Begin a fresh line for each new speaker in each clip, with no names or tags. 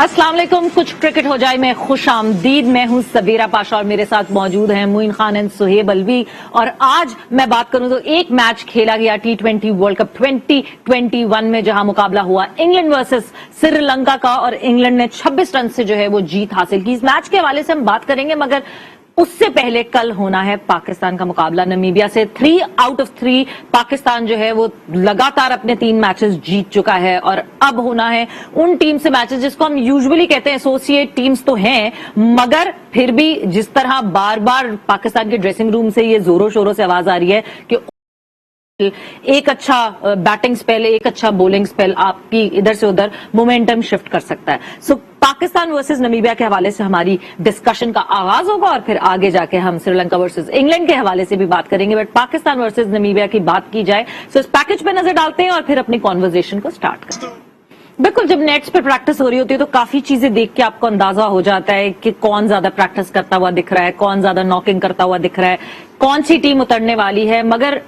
अस्सलाम वालेकुम। कुछ क्रिकेट हो जाए में खुश आमदीद। मैं हूं सबीरा पाशा और मेरे साथ मौजूद हैं मोइन खान एंड सुहेब अलवी। और आज मैं बात करूं तो एक मैच खेला गया T20 वर्ल्ड कप 2021 में, जहां मुकाबला हुआ इंग्लैंड वर्सेस श्रीलंका का और इंग्लैंड ने 26 रन से जो है वो जीत हासिल की। इस मैच के हवाले से हम बात करेंगे, मगर उससे पहले कल होना है पाकिस्तान का मुकाबला नामीबिया से। 3 आउट ऑफ 3 पाकिस्तान जो है वो लगातार अपने 3 मैचेस जीत चुका है और अब होना है उन टीम से मैचेस जिसको हम यूजुअली कहते हैं एसोसिएट टीम्स तो हैं, मगर फिर भी जिस तरह बार बार पाकिस्तान के ड्रेसिंग रूम से ये जोरों शोरों से आवाज आ रही है कि एक अच्छा बैटिंग स्पेल, एक अच्छा बॉलिंग स्पेल आपकी इधर से उधर मोमेंटम शिफ्ट कर सकता है। सो पाकिस्तान वर्सेस नामीबिया के हवाले से हमारी डिस्कशन का आगाज होगा और फिर आगे जाके हम श्रीलंका वर्सेस इंग्लैंड के हवाले से भी बात करेंगे। बट पाकिस्तान वर्सेस नामीबिया की बात की जाए तो इस पैकेज पे नजर डालते हैं और फिर अपनी कॉन्वर्सेशन को स्टार्ट करते हैं। बिल्कुल, जब नेट्स पे प्रैक्टिस हो रही होती है तो काफी चीजें देख के आपको अंदाजा हो जाता है कि कौन ज्यादा प्रैक्टिस करता हुआ दिख रहा है, कौन ज्यादा नॉकिंग करता हुआ दिख रहा है, कौन सी टीम उतरने वाली है। मगर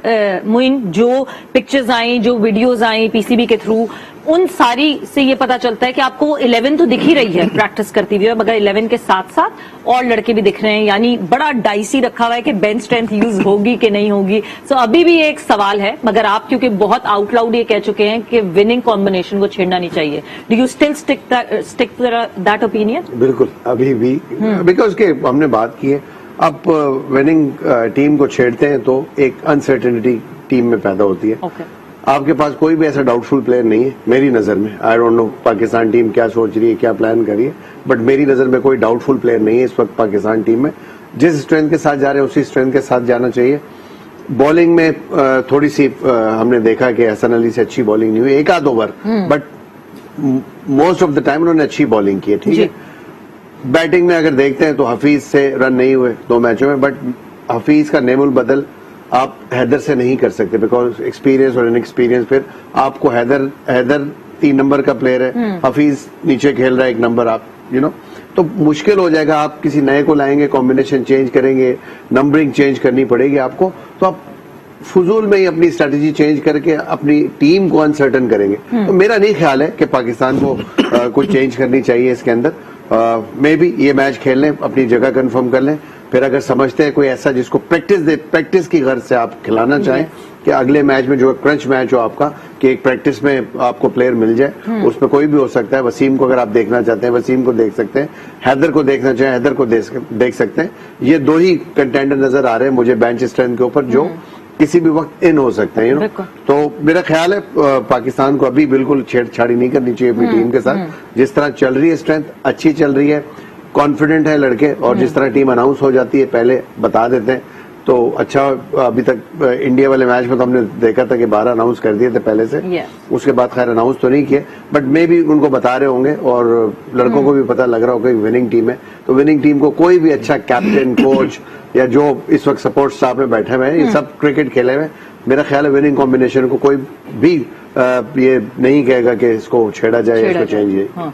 मोइन, जो पिक्चर्स आई, जो वीडियोस आई पीसीबी के थ्रू, उन सारी से ये पता चलता है कि आपको 11 तो दिख ही रही है प्रैक्टिस करती हुई, मगर 11 के साथ साथ और लड़के भी दिख रहे हैं। यानी बड़ा डाइसी रखा हुआ है कि बेंच स्ट्रेंथ यूज होगी कि नहीं होगी। सो अभी भी एक सवाल है, मगर आप क्योंकि बहुत आउट लाउड ये कह चुके हैं कि विनिंग कॉम्बिनेशन को छेड़ना नहीं चाहिए, do you still stick that opinion?
बिल्कुल, अभी भी बिकॉज के हमने बात की है, आप विनिंग टीम को छेड़ते हैं तो एक अनसर्टेनिटी टीम में पैदा होती है। आपके पास कोई भी ऐसा डाउटफुल प्लेयर नहीं है मेरी नजर में। आई डोंट नो पाकिस्तान टीम क्या सोच रही है, क्या प्लान कर रही है, बट मेरी नजर में कोई डाउटफुल प्लेयर नहीं है इस वक्त पाकिस्तान टीम में। जिस स्ट्रेंथ के साथ जा रहे हैं उसी स्ट्रेंथ के साथ जाना चाहिए। बॉलिंग में थोड़ी सी हमने देखा कि हसन अली से अच्छी बॉलिंग नहीं हुई, एक आध over, but most of the time उन्होंने अच्छी बॉलिंग की है। ठीक है, बैटिंग में अगर देखते हैं तो हफीज से रन नहीं हुए 2 मैचों में, बट हफीज का नेमुल बदल आप हैदर से नहीं कर सकते बिकॉज एक्सपीरियंस और इनएक्सपीरियंस। फिर आपको हैदर 3 नंबर का प्लेयर है, हफीज नीचे खेल रहा है 1 नंबर, आप तो मुश्किल हो जाएगा। आप किसी नए को लाएंगे, कॉम्बिनेशन चेंज करेंगे, नंबरिंग चेंज करनी पड़ेगी आपको, तो आप फजूल में ही अपनी स्ट्रेटेजी चेंज करके अपनी टीम को अनसर्टन करेंगे। तो मेरा नहीं ख्याल है कि पाकिस्तान को कुछ चेंज करनी चाहिए इसके अंदर। मे बी ये मैच खेल लें, अपनी जगह कंफर्म कर लें, फिर अगर समझते हैं कोई ऐसा जिसको प्रैक्टिस की गर्ज से आप खिलाना चाहें कि अगले मैच में जो क्रंच मैच हो आपका, कि एक प्रैक्टिस में आपको प्लेयर मिल जाए, उसमें कोई भी हो सकता है। वसीम को अगर आप देखना चाहते हैं वसीम को देख सकते हैं, हैदर को देखना चाहें हैदर को देख सकते हैं। ये 2 ही कंटेंडर नजर आ रहे हैं मुझे बेंच स्ट्रेंथ के ऊपर जो किसी भी वक्त इन हो सकते हैं। तो मेरा ख्याल है पाकिस्तान को अभी बिल्कुल छेड़छाड़ी नहीं करनी चाहिए अपनी टीम के साथ। जिस तरह चल रही है स्ट्रेंथ अच्छी चल रही है, कॉन्फिडेंट है लड़के, और जिस तरह टीम अनाउंस हो जाती है पहले बता देते हैं तो अच्छा। अभी तक इंडिया वाले मैच में तो हमने देखा था कि 12 अनाउंस कर दिए थे पहले से, उसके बाद खैर अनाउंस तो नहीं किए, बट मे भी उनको बता रहे होंगे और लड़कों को भी पता लग रहा होगा कि विनिंग टीम है। तो विनिंग टीम को कोई भी अच्छा कैप्टन, कोच या जो इस वक्त सपोर्ट स्टाफ में बैठे हुए हैं, ये सब क्रिकेट खेले हुए, मेरा ख्याल है विनिंग कॉम्बिनेशन को कोई भी ये नहीं कहेगा कि इसको छेड़ा जाए, इसको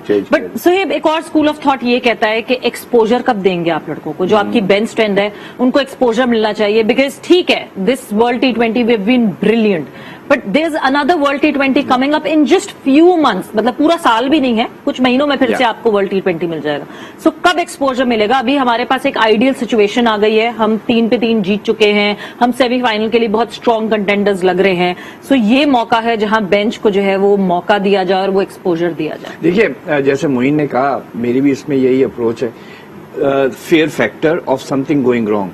चेंज।
बट सुहेब, एक और स्कूल ऑफ थॉट ये कहता है कि एक्सपोजर कब देंगे आप लड़कों को, जो आपकी बेंच स्ट्रेंथ है उनको एक्सपोजर मिलना चाहिए। बिकॉज ठीक है, this world T20 we have been brilliant, but there is another world T20 coming up in just few months. मतलब पूरा साल भी नहीं है, कुछ महीनों में फिर से आपको वर्ल्ड T20 मिल जाएगा। सो कब एक्सपोजर मिलेगा? अभी हमारे पास एक आइडियल सिचुएशन आ गई है, हम 3 पे 3 जीत चुके हैं, हम सेमीफाइनल के लिए बहुत स्ट्रॉन्ग कंटेंडर्स लग रहे हैं। सो ये मौका है जहां बेंच को जो है वो मौका दिया जाए और वो एक्सपोजर दिया जाए।
देखिए, जैसे मोइन ने कहा, मेरी भी इसमें यही अप्रोच है, fair factor of something going wrong.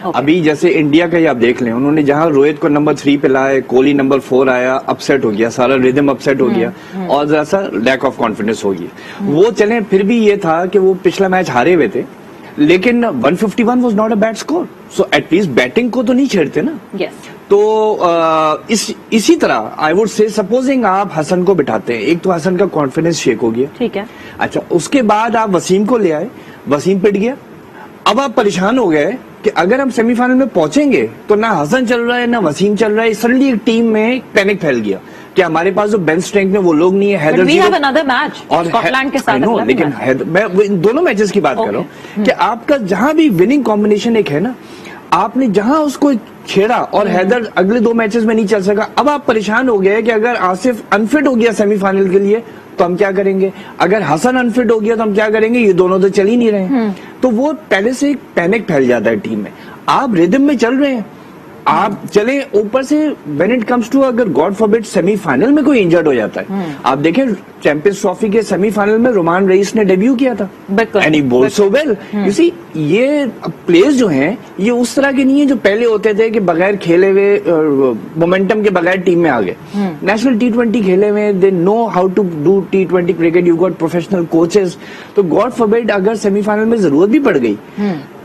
अभी जैसे इंडिया का ही आप देख लें, उन्होंने जहां रोहित को नंबर 3 पे लाया, कोहली नंबर 4 आया, अपसेट हो गया, सारा रिदम अपसेट हो गया और जरा सा लैक ऑफ कॉन्फिडेंस हो गया। वो चले, फिर भी ये था कि वो पिछला मैच हारे हुए थे, लेकिन 151 was not a bad score. So at least batting को तो नहीं छेड़ते ना। तो इसी तरह आई वुड से, सपोजिंग आप हसन को बिठाते हैं, एक तो हसन का कॉन्फिडेंस शेक हो गया, ठीक है, अच्छा, उसके बाद आप वसीम को ले आए, वसीम पिट गया। अब आप परेशान हो गए कि अगर हम सेमीफाइनल में पहुंचेंगे तो ना हसन चल रहा है ना वसीम चल रहा है। सडनली एक टीम में पैनिक फैल गया कि हमारे पास जो बेंच स्ट्रेंथ में वो लोग नहीं है। हैदर
मैच और स्कॉटलैंड के साथ,
लेकिन मैं दोनों मैचेस की बात कर रहा हूँ कि आपका जहां भी विनिंग कॉम्बिनेशन एक है ना, आपने जहां उसको छेड़ा और हैदर अगले 2 मैचेस में नहीं चल सका। अब आप परेशान हो गए कि अगर आसिफ अनफिट हो गया सेमीफाइनल के लिए तो हम क्या करेंगे, अगर हसन अनफिट हो गया तो हम क्या करेंगे, ये दोनों तो चल ही नहीं रहे। तो वो पहले से एक पैनिक फैल जाता है टीम में। आप रिदम में चल रहे हैं, आप चले, ऊपर से व्हेन इट कम्स टू, अगर गॉड फॉरबिड सेमीफाइनल में कोई इंजर्ड हो जाता है, आप देखें चैंपियंस ट्रॉफी के सेमीफाइनल में रोमान रईस ने डेब्यू किया था and he bowled so well. You see, ये प्लेयर्स जो हैं ये उस तरह के नहीं है जो पहले होते थे कि बगैर खेले हुए मोमेंटम के बगैर टीम में आ गए। नेशनल T20 खेले हुए, they know how to do T20 cricket, you got professional coaches. तो गॉड फॉरबिड अगर सेमीफाइनल में जरूरत भी पड़ गई,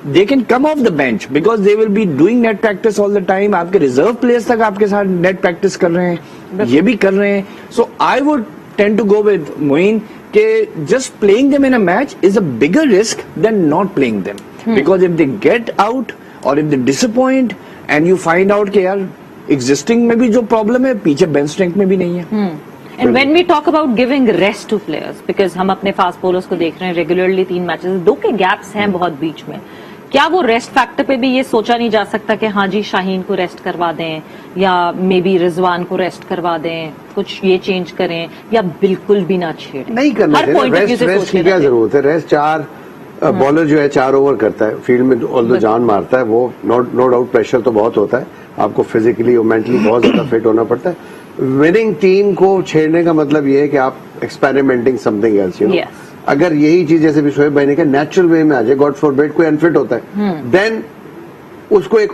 they can come off the bench because they will be doing net practice all the time. आपके रिजर्व प्लेयर्स तक आपके साथ नेट प्रैक्टिस कर रहे हैं, ये भी कर रहे हैं। So I would tend to go with Moin के just playing them in a match is a bigger risk than not playing them, because if they get out और if they disappoint and you find out कि यार existing में भी जो problem है पीछे bench strength में भी नहीं है।
And when we talk about giving rest to players, because हम अपने फास्ट बॉलर्स को देख रहे हैं रेगुलरली 3 मैचेस, 2 के गैप्स हैं बहुत बीच में, क्या वो रेस्ट फैक्टर पे भी ये सोचा नहीं जा सकता कि हाँ जी शाहीन को रेस्ट करवा दें या मे बी रिजवान को रेस्ट करवा दें, कुछ ये चेंज करें या बिल्कुल भी ना छेड़ें?
नहीं करना चाहिए। रेस्ट की क्या जरूरत है? रेस्ट 4 बॉलर जो है 4 ओवर करता है फील्ड में, ऑल्दो जान मारता है वो, नो डाउट प्रेशर तो बहुत होता है, आपको फिजिकली और मेंटली बहुत ज्यादा फिट होना पड़ता है। विनिंग टीम को छेड़ने का मतलब ये है कि आप experimenting something else, you know. अगर यही चीज जैसे भी शोएब भाई ने कहा नेचुरल वे में आ जाए, गॉड फॉरबिड कोई अनफिट होता है, देन उसको एक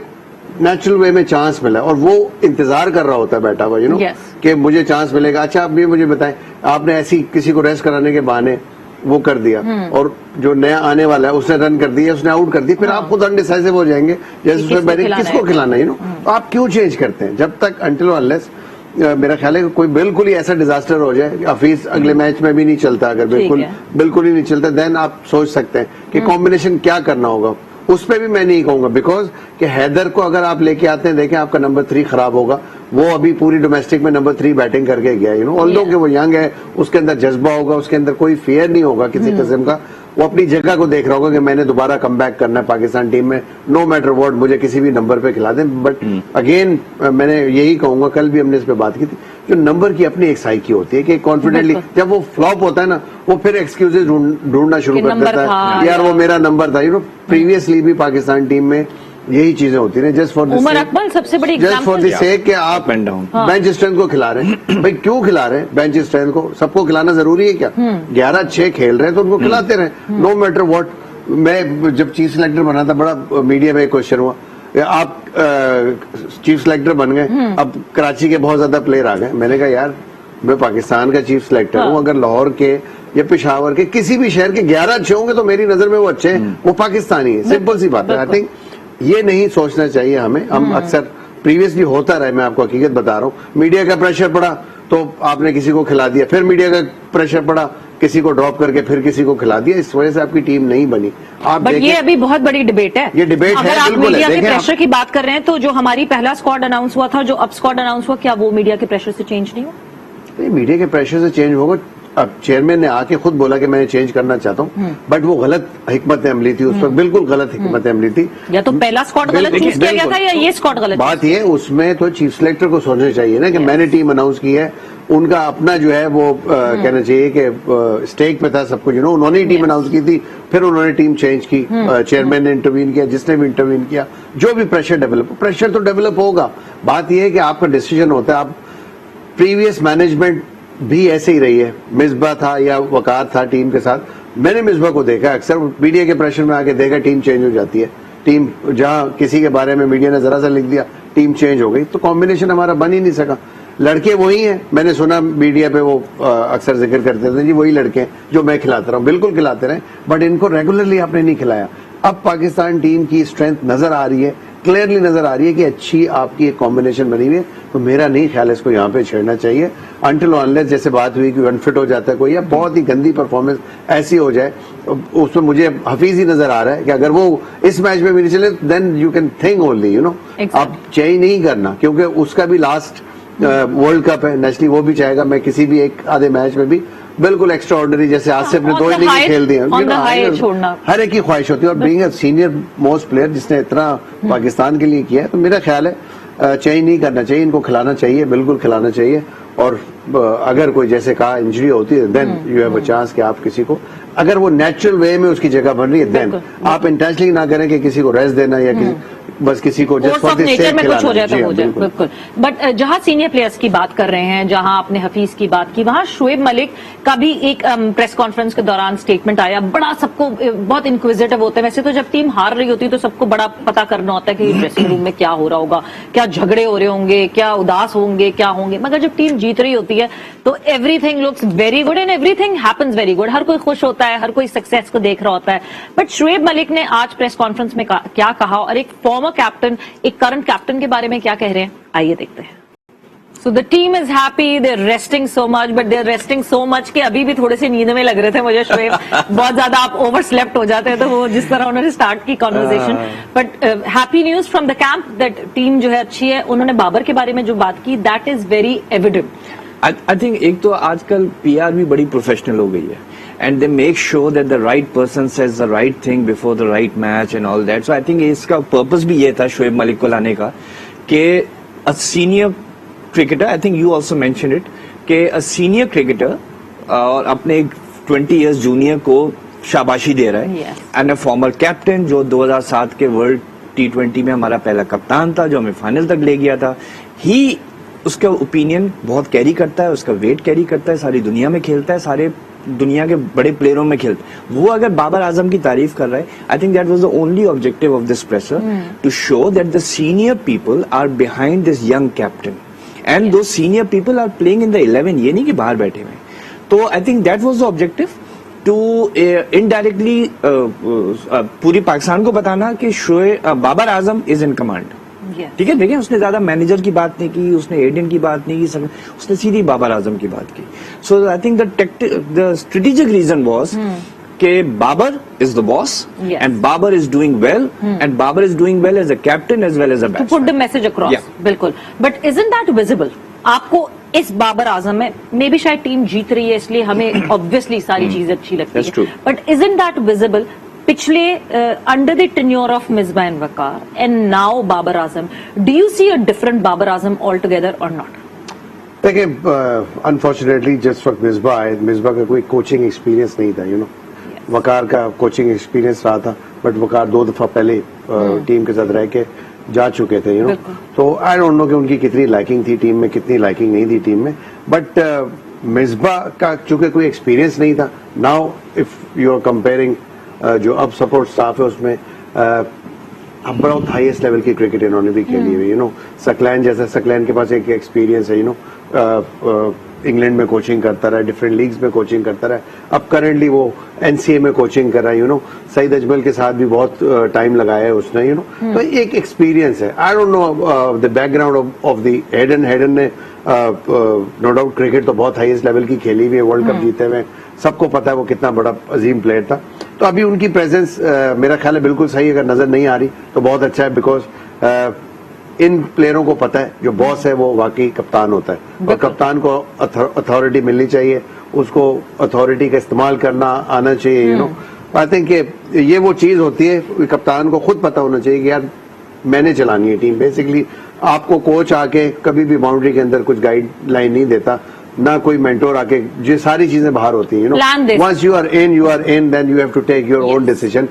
नेचुरल वे में चांस मिला और वो इंतजार कर रहा होता है बैठा हुआ, यू नो, कि मुझे चांस मिलेगा। अच्छा आप भी मुझे बताएं, आपने ऐसी किसी को रेस्ट कराने के बहाने वो कर दिया और जो नया आने वाला है उसने रन कर दिया, उसने आउट कर दी, फिर आप खुद अनडिसाइसिव हो जाएंगे जैसे शोएब भाई ने, किसको खिलाना, यू नो। आप क्यों चेंज करते हैं? जब तक अनटिल अनलेस मेरा ख्याल है कि कोई बिल्कुल ही ऐसा डिजास्टर हो जाए, हफीज अगले मैच में भी नहीं चलता, अगर बिल्कुल ही नहीं चलता, देन आप सोच सकते हैं कि कॉम्बिनेशन क्या करना होगा। उस पर भी मैं नहीं कहूंगा, बिकॉज कि हैदर को अगर आप लेके आते हैं, देखें आपका नंबर 3 खराब होगा, वो अभी पूरी डोमेस्टिक में नंबर 3 बैटिंग करके गया, यू नो, ऑल्दो कि वो यंग है, उसके अंदर जज्बा होगा, उसके अंदर कोई फियर नहीं होगा किसी किस्म का, वो अपनी जगह को देख रहा होगा कि मैंने दोबारा कम बैक करना है पाकिस्तान टीम में, नो मैटर व्हाट, मुझे किसी भी नंबर पे खिला दें। बट अगेन मैंने यही कहूंगा, कल भी हमने इस पे बात की थी, जो नंबर की अपनी एक साइकी होती है कि कॉन्फिडेंटली जब वो फ्लॉप होता है ना, वो फिर एक्सक्यूजेज ढूंढना शुरू कर देता है, यार वो मेरा नंबर था, यू नो। प्रीवियसली भी पाकिस्तान टीम में यही चीजें होती है, जस्ट फॉर
उमर अकमल सबसे बड़ी
जस्ट फॉर द सेक कि आप बेंच स्ट्रेंथ को खिला रहे हैं। भाई क्यों खिला रहे हैं बेंच स्ट्रेंथ को? सबको खिलाना जरूरी है क्या? 11-6 खेल रहे हैं तो उनको खिलाते रहे, नो मैटर व्हाट। मैं जब चीफ सिलेक्टर बना था, बड़ा मीडिया में क्वेश्चन हुआ, आप चीफ सिलेक्टर बन गए, अब कराची के बहुत ज्यादा प्लेयर आ गए। मैंने कहा यार मैं पाकिस्तान का चीफ सिलेक्टर हूँ, अगर लाहौर के या पेशावर के किसी भी शहर के 11 अच्छे होंगे तो मेरी नजर में वो अच्छे हैं, वो पाकिस्तानी है, सिंपल सी बात है। आई थिंक ये नहीं सोचना चाहिए हमें। हम अक्सर प्रीवियसली होता रहे, मैं आपको हकीकत बता रहा हूँ, मीडिया का प्रेशर पड़ा तो आपने किसी को खिला दिया, फिर मीडिया का प्रेशर पड़ा, किसी को ड्रॉप करके फिर किसी को खिला दिया, इस वजह से आपकी टीम नहीं बनी। आप
बट ये अभी बहुत बड़ी डिबेट है,
ये डिबेट
अगर
है,
आप
बिल्कुल
मीडिया
है।
के प्रेशर की बात कर रहे हैं तो जो हमारी पहला स्क्वाड अनाउंस हुआ था, जो अब स्क्वाड अनाउंस हुआ, क्या वो मीडिया के प्रेशर से चेंज नहीं हुआ?
नहीं, मीडिया के प्रेशर से चेंज होगा। अब चेयरमैन ने आके खुद बोला कि मैं चेंज करना चाहता हूँ, बट वो गलत हिकमत अमली थी, उस पर बिल्कुल गलत हिकमत अमली थी।
या तो पहला स्क्वाड गलत चूज किया गया था या ये स्क्वाड गलत।
बात ये, उसमें तो चीफ सिलेक्टर को सोचना चाहिए ना कि मैंने टीम अनाउंस की है, उनका अपना जो है वो कहना चाहिए कि स्टेक पे था सब कुछ, यू नो, उन्होंने ही टीम अनाउंस की थी, फिर उन्होंने टीम चेंज की, चेयरमैन ने इंटरवीन किया, जिसने भी इंटरवीन किया, जो भी प्रेशर तो डेवलप होगा। बात यह है कि आपका डिसीजन होता है। आप प्रीवियस मैनेजमेंट भी ऐसे ही रही है, मिसबा था या वकार था टीम के साथ, मैंने मिसबा को देखा, अक्सर मीडिया के प्रेशर में आके देखा टीम चेंज हो जाती है, टीम जहां किसी के बारे में मीडिया ने जरा सा लिख दिया टीम चेंज हो गई, तो कॉम्बिनेशन हमारा बन ही नहीं सका। लड़के वही हैं, मैंने सुना मीडिया पे वो अक्सर जिक्र करते थे जी वही लड़के हैं जो मैं खिलाता रहा हूँ, बिल्कुल खिलाते रहे, बट इनको रेगुलरली आपने नहीं खिलाया। अब पाकिस्तान टीम की स्ट्रेंथ नजर आ रही है, क्लियरली नजर आ रही है कि अच्छी आपकी एक कॉम्बिनेशन बनी हुई है, तो मेरा नहीं ख्याल है इसको यहाँ पे छेड़ना चाहिए। अनटिल अनलेस जैसे बात हुई कि अनफिट हो जाता है कोई, या बहुत ही गंदी परफॉर्मेंस ऐसी हो जाए, उसमें मुझे हफीज ही नजर आ रहा है कि अगर वो इस मैच में भी नहीं चले, then you can think only, you know, आप चेंज नहीं करना, क्योंकि उसका भी लास्ट वर्ल्ड कप है, नेशनली वो भी चाहेगा मैं किसी भी एक आधे मैच में भी बिल्कुल एक्स्ट्रा ऑर्डिनरी, जैसे आसिफ ने 2 इनिंग खेल दिए, हर एक की ख्वाहिश होती है। और being a senior most player जिसने इतना पाकिस्तान के लिए किया है, तो मेरा ख्याल है चेंज नहीं करना चाहिए, इनको खिलाना चाहिए, बिल्कुल खिलाना चाहिए। और अगर कोई जैसे कहा इंजरी होती है then you have a chance कि आप किसी को, अगर वो नेचुरल वे में उसकी जगह बन रही है देन आप इंटेंशनली ना करें कि किसी को रेस्ट देना या बस किसी को
कोर्स ऑफ नेचर में कुछ हो जाए तो हो जाए, बिल्कुल। बट जहां सीनियर प्लेयर्स की बात कर रहे हैं, जहां आपने हफीज की बात की, वहां शोएब मलिक का भी एक प्रेस कॉन्फ्रेंस के दौरान स्टेटमेंट आया, बड़ा सबको बहुत इंक्विजिटिव होता है। वैसे तो जब टीम हार रही होती है तो सबको बड़ा पता करना होता है कि ड्रेसिंग रूम में क्या हो रहा होगा, क्या झगड़े हो रहे होंगे, क्या उदास होंगे, क्या होंगे, मगर जब टीम जीत रही होती है तो everything looks very good and everything happens very good. हर कोई खुश होता है, हर कोई सक्सेस को देख रहा होता है। बट शोएब मलिक ने आज प्रेस कॉन्फ्रेंस में क्या कहा और एक फॉर्मर कैप्टन, एक करंट कैप्टन के बारे में क्या कह रहे हैं, आइए देखते हैं। So the team is happy, they're resting so much, but they're resting so much कि अभी भी थोड़े से नींद में लग रहे थे मुझे शोएब। बहुत ज्यादा आप ओवर स्लेप्ट हो जाते हैं तो वो जिस तरह उन्होंने स्टार्ट की conversation. But happy news from the camp that team जो है अच्छी है। उन्होंने बाबर के बारे में जो बात की that is very evident.
I think एक तो आजकल पीआर भी बड़ी प्रोफेशनल हो गई है and they make sure that the right person says the right thing before the right match and all that. So I think इसका पर्पस भी ये था शोएब मलिक को लाने का कि a senior cricketer, I think you also mention it, कि a senior cricketer और अपने 20 इयर्स जूनियर को शाबाशी दे रहा है एंड अ फॉर्मर कैप्टन जो 2007 के वर्ल्ड T20 में हमारा पहला कप्तान था, जो हमें फाइनल तक ले गया था। ही उसका ओपिनियन बहुत कैरी करता है, उसका वेट कैरी करता है, सारी दुनिया में खेलता है, सारे दुनिया के बड़े प्लेयरों में खेलता है। वो अगर बाबर आजम की तारीफ कर रहा है, I think that was the only objective of this presser to show that the senior people are behind this young captain and though senior people are playing in the 11, ये नहीं कि बाहर बैठे हुए। तो I think that was the objective to indirectly पूरी पाकिस्तान को बताना कि Babar Azam is in command. ठीक है, देखिए उसने ज्यादा मैनेजर की बात नहीं की, उसने एजेंट की बात नहीं की, उसने सीधी बाबर आजम की बात की। So I think the strategic reason was कि Babar is the boss and Babar is doing well and Babar is doing well as a captain as well as a batsman,
to put the message across. बिल्कुल, but isn't that visible? आपको इस बाबर आजम में may be शायद team जीत रही है इसलिए हमें obviously सारी चीजें अच्छी लगती है, बट इजंट दैट विजिबल पिछले under the tenure of Misbah and Waqar and now Babar Azam, do you see a different Babar Azam all together और नॉट?
देखिए, अनफॉर्चुनेटली जिस वक्त मिसबा का कोई कोचिंग एक्सपीरियंस नहीं था, यू नो, वकार का कोचिंग एक्सपीरियंस रहा था, बट वकार 2 दफा पहले टीम के साथ रह के जा चुके थे, यू नो। तो आई डोंट नो कि उनकी कितनी लाइकिंग थी टीम में, कितनी लाइकिंग नहीं थी टीम में, बट मिसबा का चूंकि कोई एक्सपीरियंस नहीं था। Now if you are comparing जो अब सपोर्ट स्टाफ है उसमें अब बहुत हाईएस्ट लेवल की क्रिकेट इन्होंने भी खेली हुई, यू नो। सकलैन जैसा, सकलैन के पास एक एक्सपीरियंस है, यू नो, इंग्लैंड में कोचिंग करता रहा, डिफरेंट लीग्स में कोचिंग करता रहा, अब करंटली वो एनसीए में कोचिंग कर रहा है, यू नो। सईद अजमल के साथ भी बहुत टाइम लगाया है उसने, यू नो। तो एक एक्सपीरियंस है। आई don't know the background of the Hayden ने नो डाउट क्रिकेट तो बहुत हाईएस्ट लेवल की खेली हुई है, वर्ल्ड कप जीते हुए, सबको पता है वो कितना बड़ा अजीम प्लेयर था। तो अभी उनकी प्रेजेंस मेरा ख्याल है बिल्कुल सही, अगर नजर नहीं आ रही तो बहुत अच्छा है, बिकॉज इन प्लेयरों को पता है जो बॉस है वो वाकई कप्तान होता है और कप्तान को अथॉरिटी मिलनी चाहिए, उसको अथॉरिटी का इस्तेमाल करना आना चाहिए, यू नो। आई थिंक ये वो चीज होती है, कप्तान को खुद पता होना चाहिए कि यार मैंने चलानी है टीम। बेसिकली आपको कोच आके कभी भी बाउंड्री के अंदर कुछ गाइडलाइन नहीं देता, ना कोई मेंटोर आके, ये सारी चीजें बाहर होती हैं, you know. Once you are in then you have to take your own decision.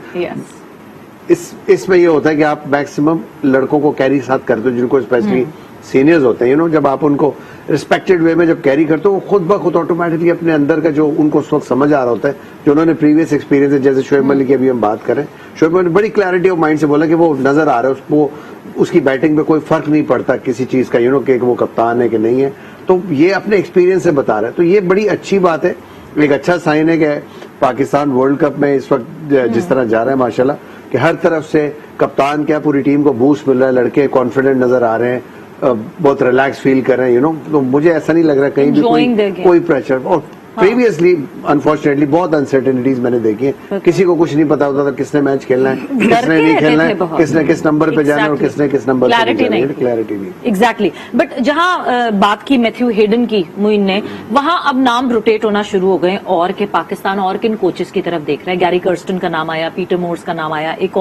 इसमें ये होता है कि आप मैक्सिमम लड़कों को कैरी साथ करते हो, जिनको स्पेशली सीनियर्स होते हैं, यू नो। जब आप उनको रिस्पेक्टेड वे में जब कैरी करते हो, वो खुद ब खुद ऑटोमेटिकली अपने अंदर का जो उनको उस वक्त समझ आ रहा होता है, जो उन्होंने प्रीवियस एक्सपीरियंस है, जैसे शोएब मलिक की अभी हम बात करें, शोएब मलिक बड़ी क्लैरिटी ऑफ माइंड से बोला कि वो नजर आ रहा है उसको, उसकी बैटिंग में कोई फर्क नहीं पड़ता किसी चीज का, यू नो, कि वो कप्तान है कि नहीं है। तो ये अपने एक्सपीरियंस से बता रहा है, तो ये बड़ी अच्छी बात है, एक अच्छा साइन है कि पाकिस्तान वर्ल्ड कप में इस वक्त जिस तरह जा रहा है माशाल्लाह, कि हर तरफ से कप्तान क्या पूरी टीम को बूस्ट मिल रहा है, लड़के कॉन्फिडेंट नजर आ रहे हैं, बहुत रिलैक्स फील कर रहे हैं, यू नो। तो मुझे ऐसा नहीं लग रहा कहीं भी कोई प्रेशर। और प्रीवियसली अनफॉर्चुनेटली बहुत अनसर्टेनिटीज मैंने देखी है, किसी को कुछ नहीं पता होता था किसने मैच खेलना है, किसने नहीं खेलना है, किसने किस नंबर पे जाना है और किसने किस नंबर पे
क्लैरिटी
नहीं।
एग्जैक्टली। बट जहां बात की मैथ्यू हेडन की मोइन ने, वहां अब नाम रोटेट होना शुरू हो गए और के पाकिस्तान और किन कोचेस की तरफ देख रहा है। गैरी कर्स्टन का नाम आया, पीटर मोर्स का नाम आया, एक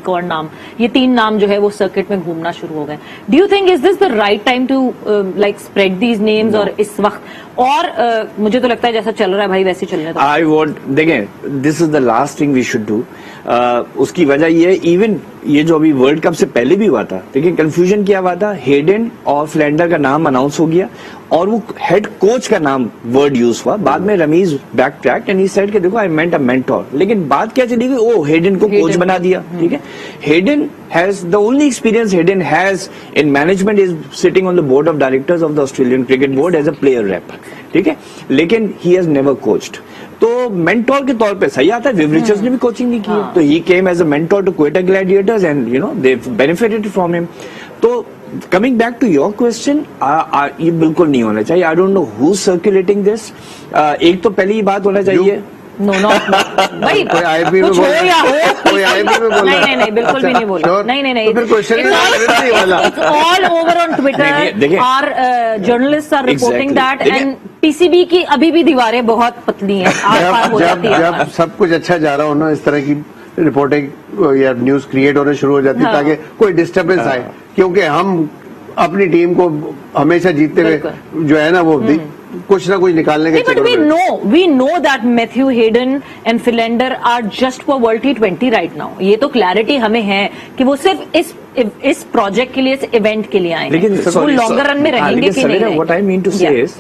और नाम, ये 3 नाम जो है वो सर्किट में घूमना शुरू हो गए। Do you think is this the right time to like spread these names? और इस वक्त और मुझे तो लगता है जैसा चल रहा है भाई वैसे चलने दो।
आई वोट देखें, this is the last thing we should do. उसकी वजह ये है, इवन ये जो अभी वर्ल्ड कप से पहले भी हुआ था, देखिए कंफ्यूजन क्या हुआ था, हेडन और फ्लैंडर का नाम अनाउंस हो गया और वो हेड कोच का नाम वर्ड यूज हुआ। बाद में Rameez backtracked and he said कि देखो आई मेंट अ मेंटोर, लेकिन बात क्या चली गई, ओ हेडन को कोच बना दिया। ठीक है, Hayden has the only experience Hayden has in management is sitting on the board of directors of the Australian cricket board as a player rep. ठीक है, लेकिन ही हैज नेवर कोच्ड। तो mentor के तौर पे सही आता है, विव रिचर्ड्स ने भी कोचिंग नहीं की है, तो he came as a mentor to Quetta Gladiators and you know they benefited from him. तो coming back to your question, ये बिल्कुल नहीं होना चाहिए। I don't know who circulating this. एक तो पहली बात होना चाहिए,
नो नॉट भाई,
कोई आईपी में
कुछ
बोल
हो या हो,
कोई आईपी में बोल
नहीं बिल्कुल भी नहीं बोला, नहीं
तो फिर क्वेश्चन नहीं वाला।
All over on Twitter our journalist are reporting that and PCB की अभी भी दीवारें बहुत पतली हैं, आर-पार हो जाती है।
जब सब कुछ अच्छा जा रहा हो ना, इस तरह की रिपोर्टिंग या न्यूज क्रिएट होने शुरू हो जाती है ताकि कोई डिस्टर्बेंस आए, क्योंकि हम अपनी टीम को हमेशा जीतते हुए जो है ना वो कुछ ना कुछ निकालने के
चक्कर में। we know that Matthew Hayden and Philander are just for World T20 right now. ये तो क्लैरिटी हमें है कि वो सिर्फ इस प्रोजेक्ट के लिए, इस इवेंट के लिए आए हैं,
लेकिन
वो लॉन्गर रन में रहेंगे कि नहीं रहेंगे।
What I mean to say is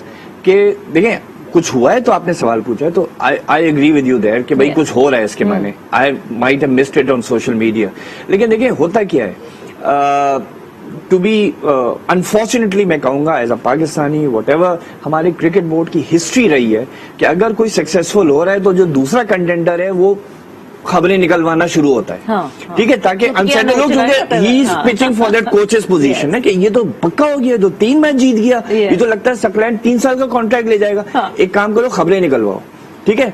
कि देखिए कुछ हुआ है तो आपने सवाल पूछा है, तो I agree with you there कि भाई कुछ हो रहा है इसके माने। I might have missed it on social media, लेकिन देखिए होता क्या है, टू बी अनफॉर्चुनेटली मैं कहूंगा एज अ पाकिस्तानी वॉटेवर, हमारे क्रिकेट बोर्ड की हिस्ट्री रही है कि अगर कोई सक्सेसफुल हो रहा है तो जो दूसरा कंटेंडर है वो खबरें निकलवाना शुरू होता है। ठीक है, ताकि अनसेटल लोग, क्योंकि he is pitching for that coaches position है कि ये तो पक्का हो गया, तो 3 मैच जीत गया, ये तो लगता है सकलैंड 3 साल का कॉन्ट्रैक्ट ले जाएगा। एक काम करो, खबरें निकलवाओ। ठीक है,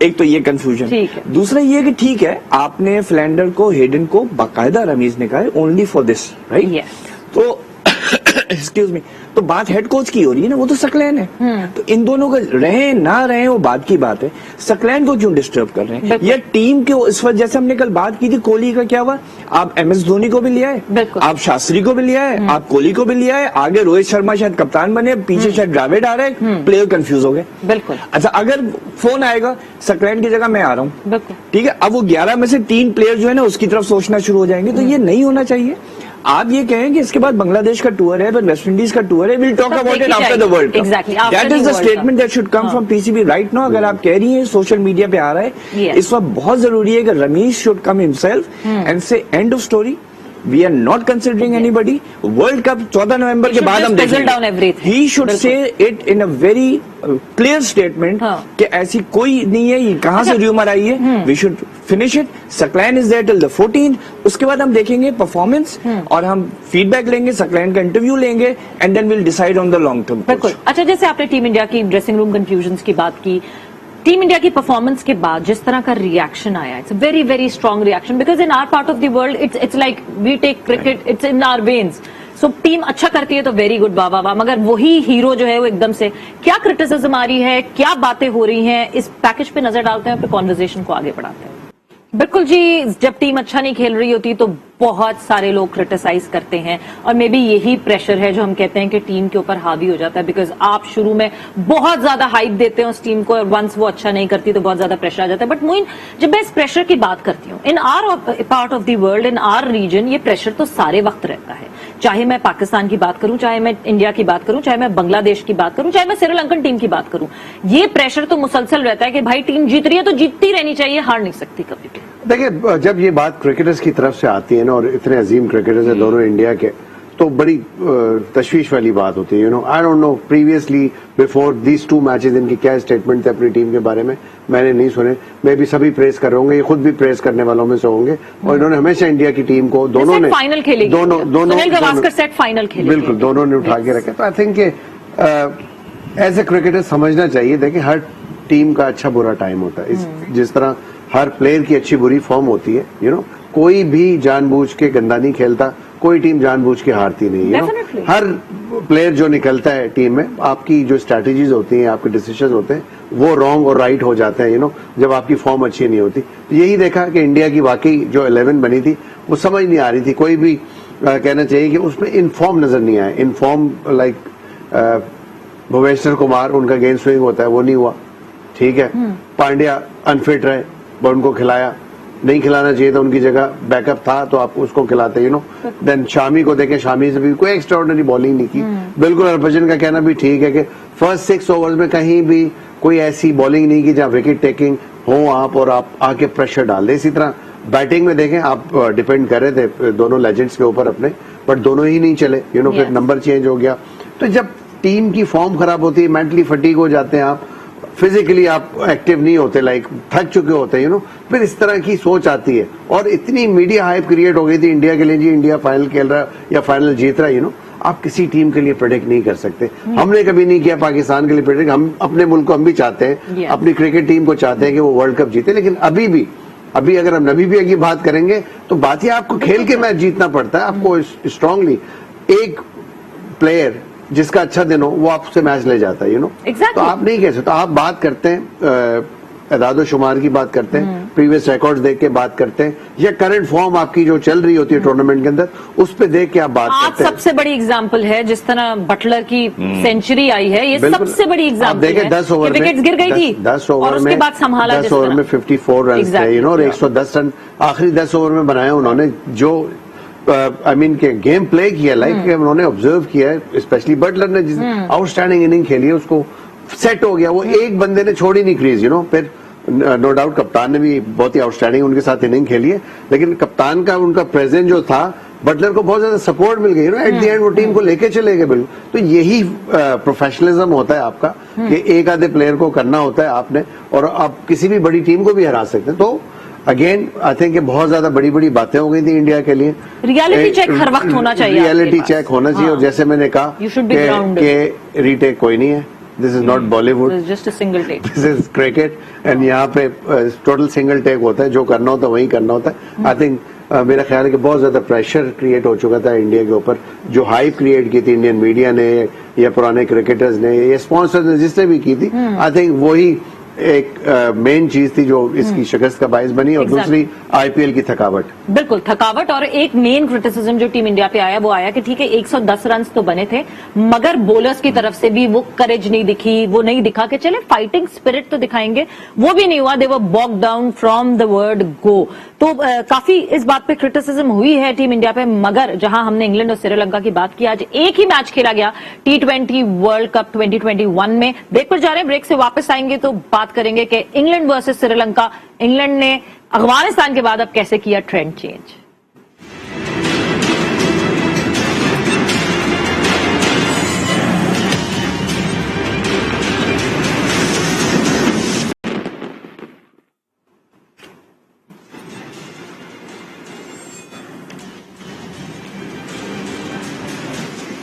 एक तो ये कंफ्यूजन। दूसरा ये कि ठीक है, आपने फ्लैंडर को, हेडन को बाकायदा रमीज ने कहा है ओनली फॉर दिस, राइट? तो एक्सक्यूज मी, तो बात हेड कोच की हो रही है ना, वो तो सकलैन है। तो इन दोनों का रहे ना रहे वो बात की बात है, सकलैन को क्यों डिस्टर्ब कर रहे हैं? या टीम के इस वक्त, जैसे हमने कल बात की थी कोहली का, क्या हुआ, आप MS धोनी को भी लिया है, आप शास्त्री को भी लिया है, आप कोहली को भी लिया है, आगे रोहित शर्मा शायद कप्तान बने, पीछे शायद द्रविड़ आ रहे हैं, प्लेयर कंफ्यूज हो गए।
बिल्कुल।
अच्छा, अगर फोन आएगा सकलैन की जगह मैं आ रहा हूँ, ठीक है, अब वो 11 में से 3 प्लेयर जो है ना उसकी तरफ सोचना शुरू हो जाएंगे, तो ये नहीं होना चाहिए। आप ये कहें कि इसके बाद बांग्लादेश का टूर है, फिर वेस्ट इंडीज का टूर है, will talk about it after the world cup. That is the statement that should come from PCB right now. अगर आप कह रही हैं सोशल मीडिया पे आ रहा है, इस वक्त बहुत जरूरी है कि Rameez should come himself and say end of story, we are not considering anybody. World cup 14 नवंबर के बाद हम देखेंगे। He should say it in a very clear statement कि ऐसी कोई नहीं है, ये कहां से र्यूमर आई है, we should finish it. Saqlain is there till the 14th, उसके बाद हम देखेंगे परफॉर्मेंस और हम फीडबैक लेंगे, सकलैन का इंटरव्यू लेंगे and then will decide on the long term.
बिल्कुल। अच्छा, जैसे आपने टीम इंडिया की ड्रेसिंग रूम कंफ्यूजन्स की बात की, टीम इंडिया की परफॉर्मेंस के बाद जिस तरह का रिएक्शन आया, it's very very strong reaction, because in our part of the world it's like we take cricket, it's in our veins. So team अच्छा करती है तो वेरी गुड, वाह वाह वाह, मगर वही हीरो जो है वो एकदम से क्या क्रिटिसिज्म आ रही है, क्या बातें हो रही हैं, इस पैकेज पे नजर डालते हैं, फिर कॉन्वर्सेशन को आगे बढ़ाते हैं। बिल्कुल जी, जब टीम अच्छा नहीं खेल रही होती तो बहुत सारे लोग क्रिटिसाइज करते हैं, और मे बी यही प्रेशर है जो हम कहते हैं कि टीम के ऊपर हावी हो जाता है, बिकॉज आप शुरू में बहुत ज्यादा हाइप देते हैं उस टीम को और वंस वो अच्छा नहीं करती तो बहुत ज्यादा प्रेशर आ जाता है। बट मोइन, जब मैं इस प्रेशर की बात करती हूँ, in our part of the world, in our region, ये प्रेशर तो सारे वक्त रहता है। चाहे मैं पाकिस्तान की बात करूं, चाहे मैं इंडिया की बात करूं, चाहे मैं बांग्लादेश की बात करूं, चाहे मैं श्रीलंकन टीम की बात करूं, ये प्रेशर तो मुसलसल रहता है कि भाई टीम जीत रही है तो जीतती रहनी चाहिए, हार नहीं सकती कभी भी।
देखिए, जब ये बात क्रिकेटर्स की तरफ से आती है ना, और इतने अजीम क्रिकेटर्स हैं दोनों इंडिया के, तो बड़ी तशवीश वाली बात होती है। You know, I don't no previously before these 2 matches इनके क्या स्टेटमेंट थे अपनी टीम के बारे में, मैंने नहीं सुने। मैं भी सभी प्रेस कर रहे होंगे, ये खुद भी प्रेस करने वालों में से होंगे, और इन्होंने हमेशा इंडिया की टीम को दोनों ने
फाइनल खेलेगी,
दोनों
सुनील गावस्कर सेट फाइनल खेलेगी,
बिल्कुल दोनों ने उठा के रखा। तो I think as a cricketer समझना चाहिए, देखिए हर टीम का अच्छा बुरा टाइम होता है, जिस तरह हर प्लेयर की अच्छी बुरी फॉर्म होती है, यू नो, कोई भी जानबूझ के गंदा नहीं खेलता, कोई टीम जानबूझ के हारती नहीं, यू नो, हर प्लेयर जो निकलता है टीम में, आपकी जो स्ट्रैटेजीज होती हैं, आपके डिसीजन होते हैं, वो रॉन्ग और राइट हो जाते हैं, यू नो, जब आपकी फॉर्म अच्छी नहीं होती। तो यही देखा कि इंडिया की वाकई जो 11 बनी थी वो समझ नहीं आ रही थी, कोई भी कहना चाहिए कि उसमें इनफॉर्म नजर नहीं आया, इनफॉर्म लाइक भुवनेश्वर कुमार, उनका गेंद स्विंग होता है वो नहीं हुआ, ठीक है, पांड्या अनफिट रहे, उनको खिलाया, नहीं खिलाना चाहिए था, उनकी जगह बैकअप था तो आप उसको खिलाते, यू नो। देन शामी को देखें, शामी से भी कोई एक्स्ट्राऑर्डिनरी बॉलिंग नहीं की। बिल्कुल हरभजन का कहना भी ठीक है कि फर्स्ट 6 ओवर्स में कहीं भी कोई ऐसी बॉलिंग नहीं की जहां विकेट टेकिंग हो आप और आप आके प्रेशर डाल दे। इसी तरह बैटिंग में देखें, आप डिपेंड कर रहे थे दोनों लेजेंड्स के ऊपर अपने, बट दोनों ही नहीं चले, यू नो, फिर नंबर चेंज हो गया। तो जब टीम की फॉर्म खराब होती है, मेंटली फटीग हो जाते हैं आप, फिजिकली आप एक्टिव नहीं होते, लाइक थक चुके होते हैं, यू नो, फिर इस तरह की सोच आती है। और इतनी मीडिया हाइप क्रिएट हो गई थी इंडिया के लिए, जी इंडिया फाइनल खेल रहा या फाइनल जीत रहा, यू नो, आप किसी टीम के लिए प्रेडिक्ट नहीं कर सकते। हमने कभी नहीं किया पाकिस्तान के लिए प्रेडिक्ट, हम अपने मुल्क को हम भी चाहते हैं, अपनी क्रिकेट टीम को चाहते हैं कि वो वर्ल्ड कप जीते, लेकिन अभी अगर हम नबीबिया की बात करेंगे तो बात ही आपको खेल के मैच जीतना पड़ता है, आपको स्ट्रांगली एक प्लेयर जिसका अच्छा दिन हो वो आपसे मैच ले जाता है, यू नो। तो आप नहीं कह सकते, आप बात करते हैं एदादो शुमार की बात करते हैं, प्रीवियस रिकॉर्ड्स देख के बात करते हैं, या करंट फॉर्म आपकी जो चल रही होती है टूर्नामेंट के अंदर, उस पे देख के आप बात करते हैं।
सबसे बड़ी एग्जांपल है जिस तरह बटलर की सेंचुरी आई है, ये सबसे बड़ी एग्जांपल है।
देखें 10 ओवर में
विकेट्स गिर गई थी,
10 ओवर
और उसके बाद संभाला,
10 ओवर में 54 रन थे, यू नो, और 110 रन आखिरी 10 ओवर में बनाए उन्होंने। जो आई मीन के गेम प्ले किया, लाइक उन्होंने ऑब्जर्व किया है, स्पेशली बटलर ने जिस आउटस्टैंडिंग इनिंग खेली है, उसको सेट हो गया, वो एक बंदे ने छोड़ी नहीं क्रीज, यू नो। फिर नो डाउट कप्तान ने भी बहुत ही आउटस्टैंडिंग उनके साथ इनिंग खेली है, लेकिन कप्तान का उनका प्रेजेंस जो था, बटलर को बहुत ज्यादा सपोर्ट मिल गई, you know, at the end वो टीम को लेके चले गए बिल्कुल। तो यही प्रोफेशनलिज्म होता है आपका, कि एक आधे प्लेयर को करना होता है आपने, और आप किसी भी बड़ी टीम को भी हरा सकते हैं। तो अगेन आई थिंक बहुत ज्यादा बड़ी बड़ी बातें हो गई थी इंडिया के लिए।
रियलिटी चेक हर वक्त होना चाहिए,
रियलिटी चेक होना चाहिए। और जैसे मैंने कहा कि रीटेक कोई नहीं है, this is not Bollywood,
just a single take,
this is cricket, and यहाँ पे टोटल सिंगल टेक होता है, जो करना होता है वही करना होता है। आई थिंक मेरा ख्याल है कि बहुत ज्यादा प्रेशर क्रिएट हो चुका था इंडिया के ऊपर, जो हाइप क्रिएट की थी इंडियन मीडिया ने या पुराने क्रिकेटर्स ने या स्पॉन्सर्स ने, जिसने भी की थी, आई थिंक वही एक मेन चीज थी जो इसकी शिकस्त का बायस बनी। और दूसरी आईपीएल की थकावट,
बिल्कुल थकावट। और एक मेन क्रिटिसिज्म जो टीम इंडिया पे आया वो आया कि ठीक है 110 रन तो बने थे, मगर बॉलर्स की तरफ से भी वो करेज नहीं दिखी, वो नहीं दिखा कि चले फाइटिंग स्पिरिट तो दिखाएंगे, वो भी नहीं हुआ। They were bogged down from the word go. तो काफी इस बात पे क्रिटिसिज्म हुई है टीम इंडिया पे। मगर जहां हमने इंग्लैंड और श्रीलंका की बात की, आज एक ही मैच खेला गया T20 वर्ल्ड कप 2021 में। ब्रेक पर जा रहे हैं, ब्रेक से वापस आएंगे तो बात करेंगे कि इंग्लैंड वर्सेस श्रीलंका, इंग्लैंड ने अफगानिस्तान के बाद अब कैसे किया trend change.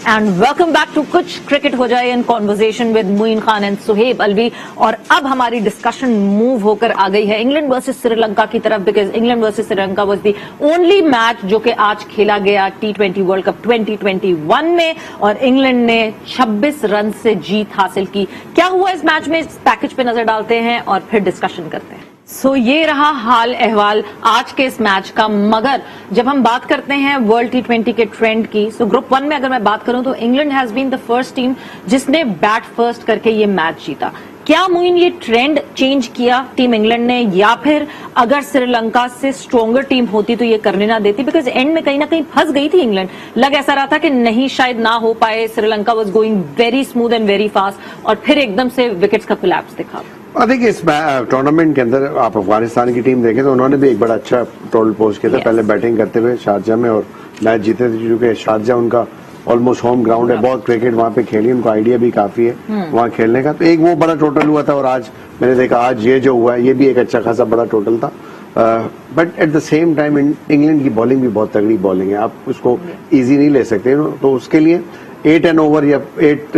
And welcome back to कुछ क्रिकेट हो जाए in conversation with Moin Khan and Suhaib Alvi. और अब हमारी डिस्कशन मूव होकर आ गई है इंग्लैंड वर्सेस श्रीलंका की तरफ, because England versus Sri Lanka was the only match जो कि आज खेला गया T20 वर्ल्ड कप 2021 में, और इंग्लैंड ने 26 रन से जीत हासिल की। क्या हुआ इस मैच में, इस पैकेज पे नजर डालते हैं और फिर डिस्कशन करते हैं। सो ये रहा हाल अहवाल आज के इस मैच का। मगर जब हम बात करते हैं वर्ल्ड T20 के ट्रेंड की, सो ग्रुप 1 में अगर मैं बात करूं तो England has been the first team जिसने बैट फर्स्ट करके ये मैच जीता। क्या मोइन ये ट्रेंड चेंज किया टीम इंग्लैंड ने, या फिर अगर श्रीलंका से स्ट्रॉन्गर टीम होती तो ये करने ना देती? बिकॉज एंड में कहीं ना कहीं फंस गई थी इंग्लैंड, लग ऐसा रहा था कि नहीं शायद ना हो पाए। Sri Lanka was going very smooth and very fast, और फिर एकदम से विकेट्स का कोलैप्स दिखा।
आई थिंक इस टूर्नामेंट के अंदर आप अफगानिस्तान की टीम देखें तो उन्होंने भी एक बड़ा अच्छा टोटल पोस्ट किया था, पहले बैटिंग करते हुए शारजा में, और मैच जीते थे, क्योंकि शारजा उनका ऑलमोस्ट होम ग्राउंड है, बहुत क्रिकेट वहां पे खेली, उनको आइडिया भी काफी है वहां खेलने का। तो एक वो बड़ा टोटल हुआ था, और आज मैंने देखा आज ये जो हुआ है ये भी एक अच्छा खासा बड़ा टोटल था। But at the same time England की बॉलिंग भी बहुत तगड़ी बॉलिंग है, आप उसको इजी नहीं ले सकते। तो उसके लिए 8 एन ओवर या 8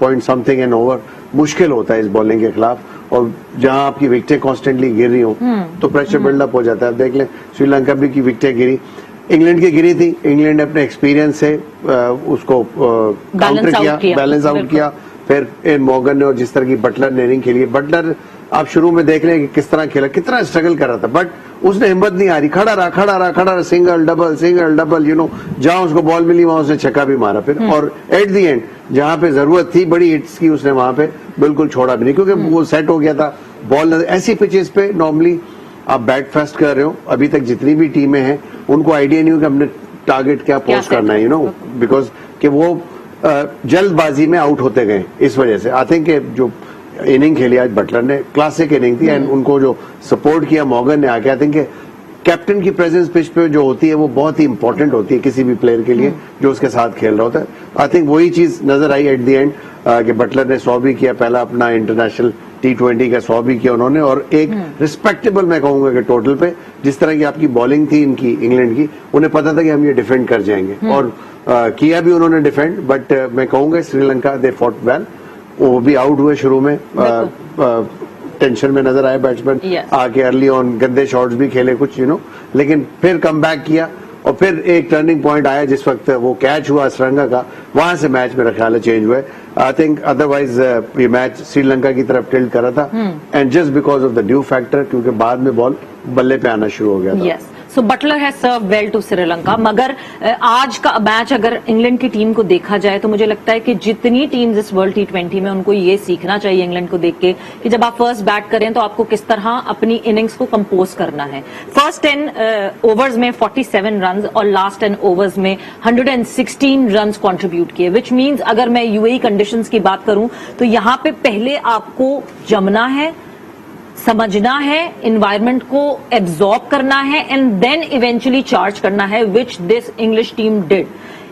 पॉइंट समथिंग एन ओवर मुश्किल होता है इस बॉलिंग के खिलाफ, और जहां आपकी विकेटें कॉन्स्टेंटली गिर रही हो तो प्रेशर बिल्डअप हो जाता है। देख लें श्रीलंका भी की विकेटें गिरी, इंग्लैंड की गिरी थी, इंग्लैंड ने अपने एक्सपीरियंस से उसको काउंटर किया, बैलेंस आउट किया। फिर एन मॉर्गन ने और जिस तरह की बटलर ने इनिंग खेली, बटलर आप शुरू में देख लें कि किस तरह खेला, कितना स्ट्रगल कर रहा था, बट उसने हिम्मत नहीं हारी, खड़ा रहा, सिंगल डबल, जहां उसको बॉल मिली वहां उसने छक्का भी मारा फिर, और एट दी एंड जहां पे जरूरत थी बड़ी हिट्स की उसने वहां पे बिल्कुल छोड़ा भी नहीं, क्योंकि वो सेट हो गया था बॉल। ऐसी पिचेस पे नॉर्मली आप बैट फर्स्ट कर रहे हो, अभी तक जितनी भी टीमें हैं उनको आइडिया नहीं हो कि हमने टारगेट क्या पोस्ट करना है, बिकॉज कि वो जल्दबाजी में आउट होते गए। इस वजह से आई थिंक जो इनिंग खेली आज बटलर ने, क्लासिक इनिंग थी, एंड उनको जो सपोर्ट किया मॉर्गन ने आके, आई थिंक कैप्टन की प्रेजेंस पिच पे जो होती है वो बहुत ही इंपॉर्टेंट होती है किसी भी प्लेयर के लिए जो उसके साथ खेल रहा होता है। आई थिंक वही चीज नजर आई एट द एंड कि बटलर ने 100 भी किया, पहला अपना इंटरनेशनल T20 का 100 भी किया उन्होंने, और एक रिस्पेक्टेबल मैं कहूंगा कि टोटल पे जिस तरह की आपकी बॉलिंग थी इनकी इंग्लैंड की, उन्हें पता था कि हम ये डिफेंड कर जाएंगे, और किया भी उन्होंने डिफेंड, बट मैं कहूंगा श्रीलंका दे फॉट वेल। वो भी आउट हुए शुरू में, टेंशन में नजर आए बैट्समैन, आके अर्ली ऑन गंदे शॉट्स भी खेले कुछ, लेकिन फिर कम बैक किया, और फिर एक टर्निंग पॉइंट आया जिस वक्त वो कैच हुआ श्रीलंका का, वहां से मैच मेरा ख्याल है चेंज हुआ। आई थिंक अदरवाइज ये मैच श्रीलंका की तरफ टिल्ट करा था, and just because of the due factor, क्योंकि बाद में बॉल बल्ले पे आना शुरू हो गया था।
So Butler has serve well to Sri Lanka, मगर आज का मैच अगर इंग्लैंड की टीम को देखा जाए तो मुझे लगता है कि जितनी टीम्स इस वर्ल्ड T20 में, उनको ये सीखना चाहिए इंग्लैंड को देख के कि जब आप फर्स्ट बैट करें तो आपको किस तरह अपनी इनिंग्स को कंपोज करना है। फर्स्ट 10 ओवर्स में 47 रन और लास्ट 10 ओवर्स में 116 रन कंट्रीब्यूट किए, विच मीन्स अगर मैं यूएई कंडीशंस की बात करूं तो यहां पे पहले आपको जमना है, समझना है, एनवायरनमेंट को एब्जॉर्ब करना है, एंड देन इवेंचुअली चार्ज करना है, which this English team did.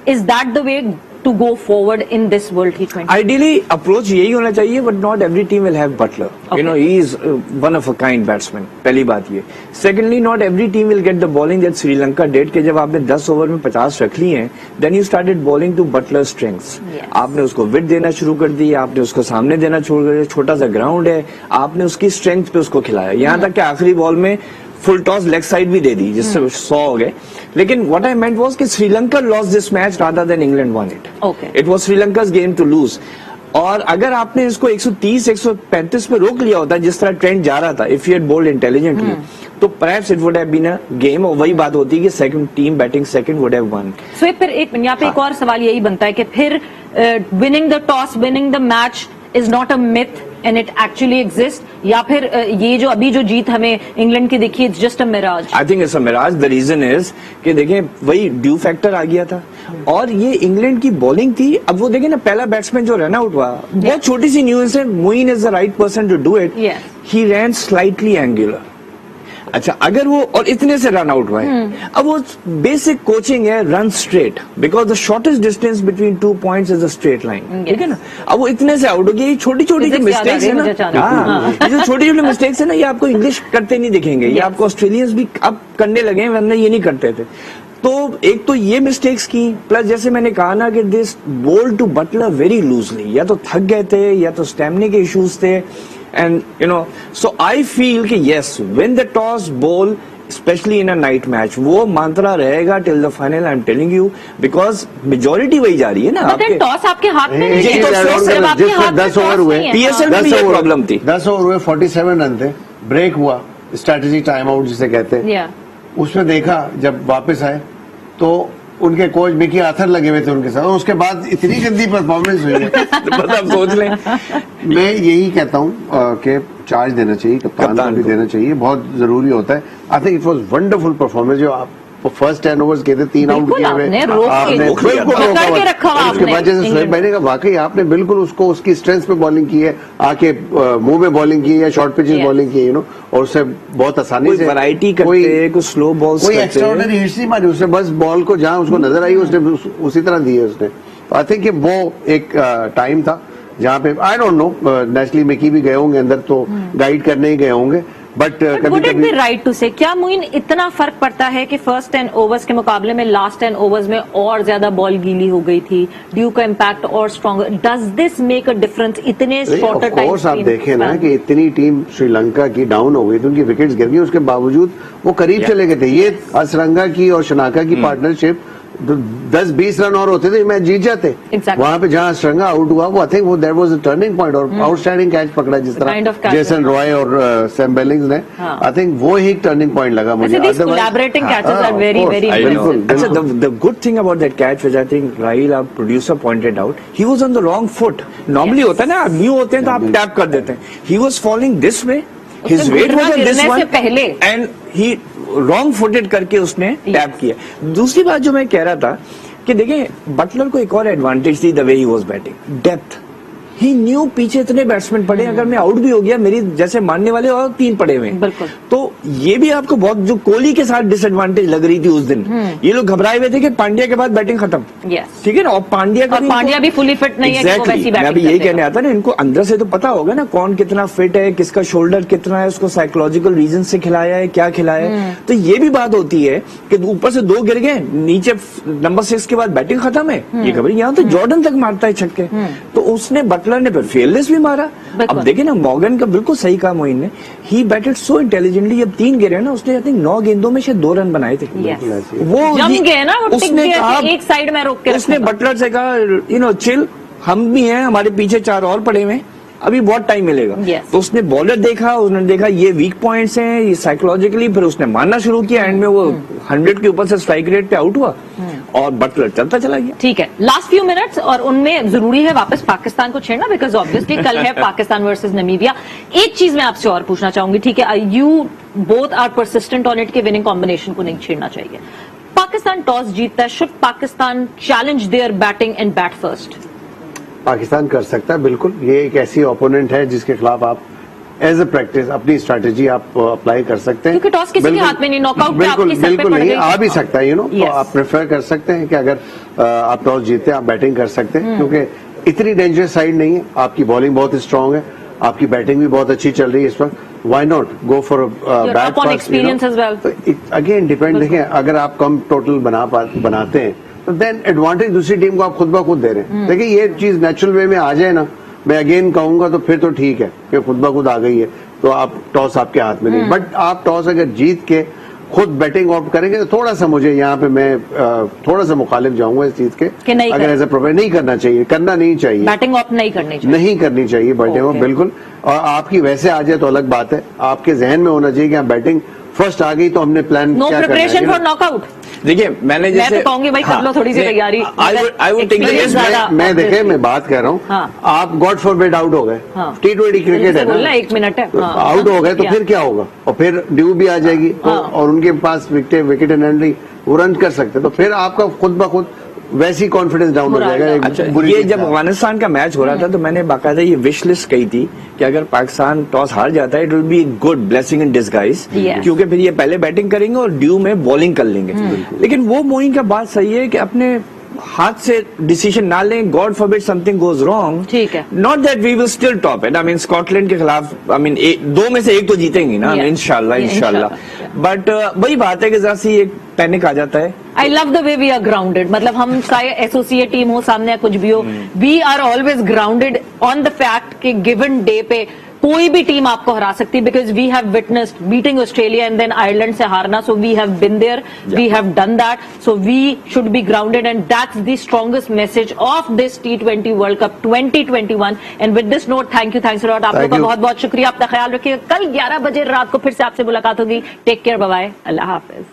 Is that the way to go forward in this world T20?
Ideally approach यही होना चाहिए, but not every team will have Buttler, he is one of a kind batsman, पहली बात ये। Secondly, not every team will get the bowling that Sri Lanka did, कि जब आपने 10 over में 50 रख ली हैं, then you started bowling to Buttler strengths. आपने उसको विड देना शुरू कर दी, आपने उसको सामने देना शुरू कर दिया, छोटा सा ग्राउंड है, आपने उसकी स्ट्रेंथ पे उसको खिलाया, यहां तक कि आखिरी बॉल में फुल टॉस लेग साइड भी दे दी, जिससे 100 हो गए। लेकिन व्हाट आई मेंट वाज कि Sri Lanka lost this match rather than England won it. It was Sri Lanka's game to lose, और अगर आपने इसको 130-135 पे रोक लिया होता जिस तरह ट्रेंड जा रहा था, if you had bowled intelligently, तो perhaps it would have been a game, और वही बात होती है कि second team batting second would have won.
So फिर यहाँ पे एक और सवाल यही बनता है कि फिर winning the toss, winning the match is not a myth and it actually exist, या फिर ये जो अभी जो जीत हमें इंग्लैंड की देखी, it's just a mirage? I
think it's a mirage. The reason is कि देखें वही ड्यू फैक्टर आ गया था, और ये इंग्लैंड की बॉलिंग थी। अब वो देखें ना, पहला बैट्समैन जो रन आउट हुआ, बहुत छोटी सी न्यूज़ है, Moin is the right person to do it, he ran slightly angular. अच्छा, अगर वो और इतने से रन आउट हुआ है, अब वो बेसिक कोचिंग है run straight, because the shortest distance between 2 points is a straight line, ठीक है ना। अब वो इतने से आउट हो गई, छोटी छोटी जो मिस्टेक्स है ना, ये जो छोटी छोटी मिस्टेक्स है ना, ये आपको इंग्लिश करते नहीं दिखेंगे, ये आपको ऑस्ट्रेलियंस भी अब करने लगे, वरना ये नहीं करते थे। तो एक तो ये मिस्टेक्स की, प्लस जैसे मैंने कहा ना कि this bowled to Buttler very loosely, या तो थक गए थे या तो स्टैमिना के इश्यूज थे, and so I feel कि yes, win the toss, bowl, especially in a night match, वो मंत्रा रहेगा till the final, I'm telling you, because majority वही जा रही है ना।
आपके टॉस आपके हाथ में नहीं
है, 10 ओवर हुए,
PSL में ये प्रॉब्लम थी,
10 ओवर हुए, 47 रन थे, ब्रेक हुआ, स्ट्रेटेजी टाइम आउट जिसे कहते हैं, उसमें देखा जब वापस आए तो उनके कोच मिकी आर्थर लगे हुए थे उनके साथ, और उसके बाद इतनी गंदी परफॉर्मेंस हुई है,
मतलब सोच लें।
मैं यही कहता हूँ कि चार्ज देना चाहिए, कप्तान को भी देना चाहिए, बहुत जरूरी होता है। I think it was wonderful performance, जो आप फर्स्ट 10 ओवर्स के थे, 3 आउट किए हुए, आपने बिल्कुल रोका। उसके बाद जैसे शोएब भाई ने कहा, वाकई आपने बिल्कुल उसको उसकी स्ट्रेंथ पे बॉलिंग की है, आके मुंह में बॉलिंग की है, शॉर्ट पिचेस बॉलिंग की है, और उससे बहुत आसानी से
वैरायटी करते हैं, कुछ स्लो बॉल्स,
कोई एक्स्ट्राऑर्डिनरी हिट्स नहीं मारी उसने, बस बॉल को जहां उसको नजर आई उसने उसी तरह दी है उसने। आई थिंक वो एक टाइम था जहां पे आई डोंट नो, नेशनली मिकी भी गए होंगे अंदर, तो गाइड करने ही गए होंगे, बट
वुड
कभी
इट बी
कभी
राइट टू से क्या मोइन इतना फर्क पड़ता है कि फर्स्ट 10 ओवर्स के मुकाबले में लास्ट 10 ओवर्स में और ज्यादा बॉल गीली हो गई थी, ड्यू का इम्पैक्ट और stronger, does this make a difference इतने शॉर्टर टाइम?
कोर्स आप देखें ना कि इतनी टीम श्रीलंका की डाउन हो गई थी, उनकी विकेट्स गिर गई, उसके बावजूद वो करीब चले गए थे। ये असरंगा की और शनाका की पार्टनरशिप 10-20 रन और होते थे मैच जीत जाते।
Exactly.
वहां पे जहां असरंगा आउट हुआ वो आई थिंक वो that was a turning point और आउटस्टैंडिंग कैच पकड़ा जिस
Kind of
तरह
catch
जेसन रॉय और सैम बेलिंग्स ने,
हाँ।
आई थिंक वो ही एक टर्निंग पॉइंट लगा मुझे।
these collaborating catches are very, very
I know.
बिल्कुल
Achha,
बिल्कुल।
the good thing about that catch, which I think Rahil, our producer, pointed out, he was on the wrong foot. Normally होता है ना, आप new होते हैं तो आप टैप कर देते हैं. He was falling this way. His
उसके
weight was
घुटना
on this
गिरने से
one,
पहले।
and he wrong footed करके उसने टैप किया. दूसरी बात जो मैं कह रहा था कि देखें बटलर को एक और एडवांटेज थी, the way he was batting, depth. He new पीछे इतने बैट्समैन पड़े, अगर मैं आउट भी हो गया मेरी जैसे मानने वाले और 3 पड़े हुए हैं.
बिल्कुल.
तो ये भी आपको बहुत, जो कोहली के साथ डिसएडवांटेज लग रही थी उस दिन, ये लोग घबराए हुए थे कि पांड्या के बाद बैटिंग खत्म.
Yes.
ठीक है ना, और पांड्या का
और पांड्या भी fully fit नहीं है कि वो
Exactly.
वैसी
मैं
batting
अभी यही
कर
कहने
देगा.
आता ना, इनको अंदर से तो पता होगा ना कौन कितना फिट है, किसका शोल्डर कितना है, उसको साइकोलॉजिकल रीजन से खिलाया है, क्या खिलाया है. तो ये भी बात होती है कि ऊपर से 2 गिर गए, नीचे नंबर 6 के बाद बैटिंग खत्म है, ये खबर. यहाँ तो जॉर्डन तक मारता है छक्के. तो उसने, बटलर ने फिर फेयरलेस भी मारा. अब देखिए ना, मॉर्गन का बिल्कुल सही कहा मोइन ने, ही बैटेड सो इंटेलिजेंटली. जब 3 गिरे ना, उसने आई थिंक 9 गेंदों में शायद 2 रन बनाए थे.
Yes.
वो
जम गए ना, वो टिक
उसने
गया
कहा,
कि एक साइड में रोक के
उसने
रखूंगा.
बटलर से कहा, यू नो चिल, हम भी हैं, हमारे पीछे 4 और पड़े हुए हैं, अभी बहुत टाइम मिलेगा.
Yes.
तो उसने बॉलर देखा, उसने देखा ये वीक पॉइंट्स हैं, ये साइकोलॉजिकली, फिर उसने मारना शुरू किया. एंड में वो 100 के ऊपर से स्ट्राइक रेट पे आउट हुआ और बटलर चलता चला गया.
ठीक है, लास्ट फ्यू मिनट्स और उनमें जरूरी है वापस पाकिस्तान को छेड़ना, बिकॉज ऑब्वियसली कल है पाकिस्तान वर्सेस नमीबिया. एक चीज मैं आपसे और पूछना चाहूंगी, ठीक है, you both are persistent on it के विनिंग कॉम्बिनेशन को नहीं छेड़ना चाहिए. पाकिस्तान टॉस जीतता है, should Pakistan challenge their batting and bat first?
Pakistan कर सकता है बिल्कुल. ये एक ऐसी ओपोनेंट है जिसके खिलाफ आप एज अ प्रैक्टिस अपनी स्ट्रैटेजी आप अप्लाई कर सकते हैं.
क्योंकि टॉस किसी के
बिल्कुल,
हाथ में नहीं, नॉकआउट पे
बिल्कुल
आपकी सर पे
बिल्कुल
पड़
नहीं,
गई.
आ भी सकता है, यू नो. तो
Yes.
आप प्रेफर कर सकते हैं कि अगर आप टॉस जीते आप बैटिंग कर सकते हैं, क्योंकि इतनी डेंजरस साइड नहीं है. आपकी बॉलिंग बहुत स्ट्रांग है, आपकी बैटिंग भी बहुत अच्छी चल रही है इस वक्त. Why not go for bat
upon experience as well.
Again depend. देखें, अगर आप कम टोटल बनाते हैं तो देन एडवांटेज दूसरी टीम को आप खुद ब खुद दे रहे हैं. देखिए, ये चीज नेचुरल वे में आ जाए ना, मैं अगेन कहूंगा तो फिर तो ठीक है कि खुद ब खुद आ गई है, तो आप टॉस आपके हाथ में नहीं. बट आप टॉस अगर जीत के खुद बैटिंग ऑप्ट करेंगे तो थोड़ा सा मुझे यहाँ पे मैं थोड़ा सा मुखालिफ जाऊंगा इस चीज के,
कि नहीं
अगर एज ए प्रोफेसर नहीं करना चाहिए, करना नहीं चाहिए,
बैटिंग ऑफ नहीं करनी चाहिए.
नहीं करनी चाहिए बैटिंग
Okay.
बिल्कुल. और आपकी वैसे आ जाए तो अलग बात है, आपके जहन में होना चाहिए कि आप बैटिंग फर्स्ट आ गई तो हमने प्लान
नो
क्या करना
प्रिपरेशन
है.
For knockout.
देखिए, मैंने
मैं
जैसे,
तो कहूंगी भाई कर लो थोड़ी सी तैयारी.
I would take the
Experience
risk.
ज्यादा,
मैं देखे,
obviously.
मैं बात कर रहा हूँ,
हाँ.
आप गॉड फॉर बेड आउट हो गए,
हाँ.
T20 क्रिकेट है
बोलना
ना,
1 मिनट है.
तो
हाँ.
आउट हो गए तो
क्या?
फिर क्या होगा, और फिर ड्यू भी आ जाएगी तो,
हाँ.
और उनके पास विकेट एंड एंड वो रन कर सकते, तो फिर आपका खुद ब खुद वैसी कॉन्फिडेंस डाउन हो
बुरा
जाएगा. एक
अच्छा,
बुरी
ये
चीज
जब
है.
अफगानिस्तान का मैच हो रहा था तो मैंने बाकायदा ये विश लिस्ट कही थी कि अगर पाकिस्तान टॉस हार जाता है, it will be good blessing in disguise,
Yes.
क्योंकि फिर ये पहले बैटिंग करेंगे और ड्यू में बॉलिंग कर लेंगे. लेकिन वो मोइन का बात सही है कि अपने हाथ से डिसीजन ना लें. God forbid something goes wrong,
ठीक है.
Not that we will still top it. I mean Scotland के खिलाफ, आई मीन 2 में से 1 तो जीतेंगे ना,
Yeah.
इंशाल्लाह
Yeah,
इंशाल्लाह. बट वही बात है कि जरा सी एक पैनिक आ जाता है.
I love the way we are grounded. मतलब हम चाहे एसोसिएट टीम हो, सामने या कुछ भी हो, we are always grounded on the fact कि गिवन डे पे कोई भी टीम आपको हरा सकती है, because we have witnessed beating Australia and then Ireland से हारना. So we have been there, we have done that. So we should be grounded and that's the strongest message of this T20 world cup 2021. And with this note, thanks a lot. आप लोगों का बहुत बहुत शुक्रिया. अपना ख्याल रखिएगा. कल 11 बजे रात को फिर से आपसे मुलाकात होगी. टेक केयर, बाय बाय, अल्लाह हाफिज.